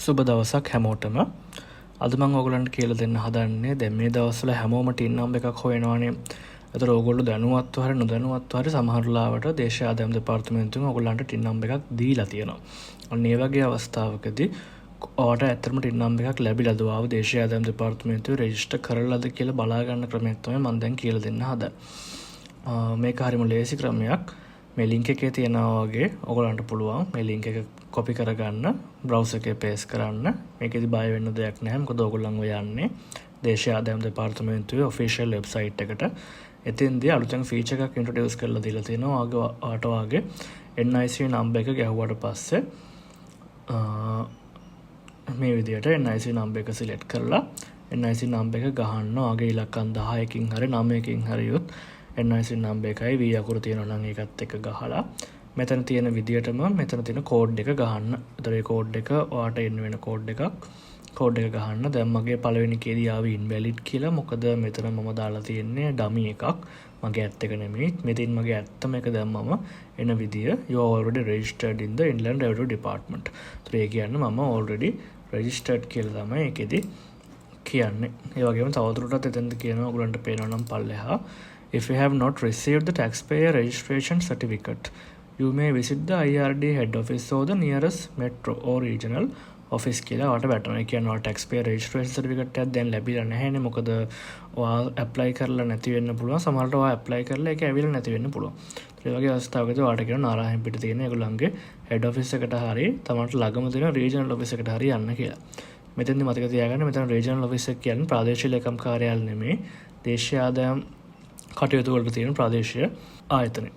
සුබ දවසක් හැමෝටම. අද මම ඔයගලන්ට කියලා දෙන්න හදන්නේ දැන් මේ දවස්වල හැමෝම ටින් නම්බර් එකක් හොයනවානේ. ඒතර ඕගොල්ලෝ දැනුවත්ව හරි නොදැනුවත්ව හරි සමහර ලාවට දේශීය ආදායම් දෙපාර්තමේන්තුවෙන් ඔයගලන්ට ටින් නම්බර් එකක් දීලා තියෙනවා. අන්න ඒ වගේ අවස්ථාවකදී ඔයාලට ඇත්තටම ටින් නම්බර් එකක් ලැබිලාද ආව දේශීය ආදායම් දෙපාර්තමේන්තුවේ රෙජිස්ටර් කරලාද කියලා බලා ගන්න ක්‍රමයක් තමයි මම දැන් කියලා දෙන්න හදන්නේ. මේක හරිම ලේසි ක්‍රමයක්. මේ ලින්ක් එකේ තියෙනවා වගේ ඔයගලන්ට පුළුවන් මේ ලින්ක් එක කොපි කරගන්න බ්‍රවුසර් එකේ පේස්ට් කරන්න. මේකෙදි බය වෙන්න දෙයක් නැහැ. මොකද ඔයගොල්ලෝ යන්නේ දේශීය ආදායම් දෙපාර්තමේන්තුවේ ඔෆිෂියල් වෙබ්සයිට් එකට. එතෙන්දී අලුතෙන් ෆීචර් එකක් ඉන්ට්‍රොඩියුස් කරලා දීලා තියෙනවා. ඔයාට වාගේ NIC නම්බර් එක ගැහුවට පස්සේ මේ විදිහට NIC නම්බර් එක සිලෙක්ට් කරලා NIC නම්බර් එක ගහන්න. ඔයාගේ ඉලක්කම් 10කින් හරි 9කින් හරි යොත් NIC නම්බර් එකයි V අකුර තියෙනවා නම් ඒකත් එක්ක ගහලා මෙතන තියෙන විදියටම මෙතන තියෙන කෝඩ් එක ගහන්න. ඒතර ඒ කෝඩ් එක ඔයාට එන්න වෙන කෝඩ් එකක්. කෝඩ් එක ගහන්න. දැන් මගේ පළවෙනි කේදී ආවේ invalid කියලා. මොකද මෙතන මම දාලා තියෙන්නේ ඩමි එකක්. මගේ ඇත්ත එක නෙමෙයි. මෙතන මගේ ඇත්තම එක දැම්මම එන විදිය you are already registered in the Inland Revenue Department. ඒතර ඒ කියන්නේ මම already registered කියලා තමයි ඒකෙදි කියන්නේ. ඒ වගේම තවදුරටත් එතනද කියනවා ඔයගලන්ට පේනවා නම් පල්ලෙහා if you have not received the taxpayer registration certificate, you may visit the IRD head office or the nearest metro or regional office කියලා ඔයාලට වැටෙනවා. ඒ කියන්නේ ඔයාලට taxpayer registration certificate එකක් දැන් ලැබිලා නැහැනේ. මොකද ඔයා apply කරලා නැති වෙන්න පුළුවන්. සමහරවිට ඔයා apply කරලා ඒක ඇවිල්ලා නැති වෙන්න පුළුවන්. ඒ වගේ අවස්ථාවකදී ඔයාලට කියන නාරායන් පිට තියෙන ඒගොල්ලන්ගේ head office එකට හරි තමන්ට ළඟම තියෙන regional office එකට හරි යන්න කියලා. මෙතෙන්දි මතක තියාගන්න මෙතන regional office එක කියන්නේ ප්‍රාදේශීය ලේකම් කාර්යාලය නෙමෙයි. දේශීය ආදායම් කටයුතු වලට තියෙන ප්‍රාදේශීය ආයතනය.